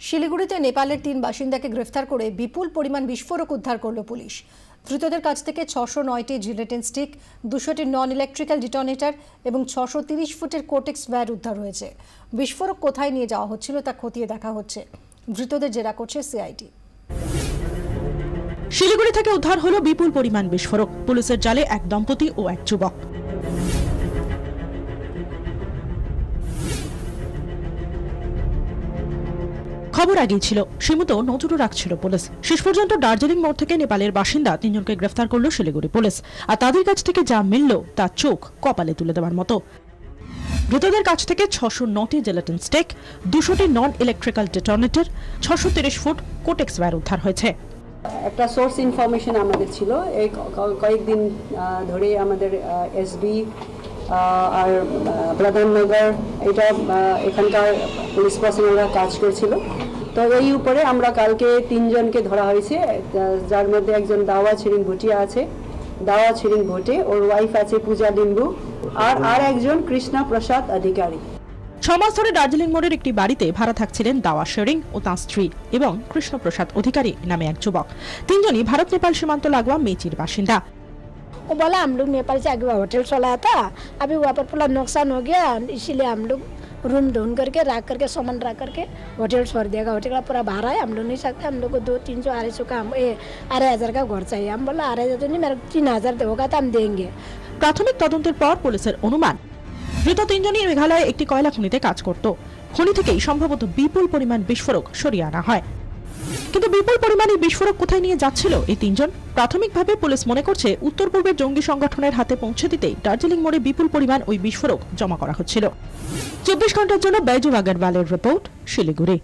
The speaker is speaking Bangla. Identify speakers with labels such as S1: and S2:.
S1: শিলিগুড়িতে নেপালের 3 বাসিন্দাকে গ্রেফতার করে বিপুল পরিমাণ বিস্ফোরক উদ্ধার করল পুলিশ। ধৃতদের কাছ থেকে 609টি gelatin stick, 200টি non electrical detonator এবং 630 ফুটের কোটেক্স ভ্যাট উদ্ধার হয়েছে। বিস্ফোরক কোথায় নিয়ে যাওয়া হচ্ছিল তা খতিয়ে দেখা হচ্ছে। ধৃতদের জেরা করছে সিআইডি।
S2: শিলিগুড়ি থেকে উদ্ধার হলো বিপুল পরিমাণ বিস্ফোরক। পুলিশের জালে এক দম্পতি ও এক যুবক। খবর আগেই ছিল, সীমিত নজরও রাখছিল পুলিশ। শেষ পর্যন্ত দার্জিলিং মোড় থেকে নেপালের বাসিন্দা 3 জনকে গ্রেফতার করলো শিলিগুড়ি পুলিশ। আর তাদের কাছ থেকে যা মিলল তা চোখ কপালে তুলে দেওয়ার মতো। ধৃতদের কাছ থেকে 609টি জেলাটিন স্টেক, 200টি non electrical detonator, 630 foot Cordtex ভ্যাট উদ্ধার হয়েছে।
S3: একটা সোর্স ইনফরমেশন আমাদের ছিল, এই কয়েকদিন ধরে আমাদের এসবি আর প্রধাননগর এটা এখানকার পুলিশ পার্সোনালরা কাজ করছিল। তো এই উপরে আমরা কালকে 3 জনকে ধরা হয়েছে, যার মধ্যে একজন দাওয়া ছিরিং ভুটিয়া আছে, দাওয়া ছিরিং ভোটে, ওর ওয়াইফ আছে পূজা লিম্বু, আর একজন কৃষ্ণা প্রসাদ অধিকারী।
S2: 6 মাস ধরে দার্জিলিং মোড়ের একটি বাড়িতে ভাড়া থাকছিলেন দাওয়া শেরিং ও তাঁর স্ত্রী এবং কৃষ্ণপ্রসাদ অধিকারী নামে এক যুবক। 3 জনই ভারত नेपाल सीमांत लागुआ मेचीर बासिंदा।
S4: वो बोला हम लोग नेपाल से आगे होटल चलाया था, अभी वहाँ पर पूरा नुकसान हो गया, इसीलिए हम लोग रूम ढूंढ करके रख करके सामान रख करके होटल छोड़ देगा। होटल का पूरा भाड़ा है, हम लोग नहीं सकते, हम लोग को 200-300 250 का 2,500 का घर चाहिए। हम बोला 2,500 तो नहीं, मेरे 3,000 होगा तो हम देंगे।
S2: প্রাথমিক তদন্তের পর পুলিশের অনুমান, ধৃত 3 জনই মেঘালয়ে একটি কয়লা খনিতে কাজ করত। খনি থেকেই সম্ভবত বিপুল পরিমাণ বিস্ফোরক সরিয়ে আনা হয়। কিন্তু বিপুল পরিমাণে বিস্ফোরক কোথায় নিয়ে যাচ্ছিল এই 3 জন? প্রাথমিকভাবে পুলিশ মনে করছে উত্তর পূর্বের জঙ্গি সংগঠনের হাতে পৌঁছে দিতেই দার্জিলিং মোড়ে বিপুল পরিমাণ ওই বিস্ফোরক জমা করা হচ্ছিল। 24 ঘন্টার জন্য बैजू अग्रवाल रिपोर्ट, शिलीगुड़ी।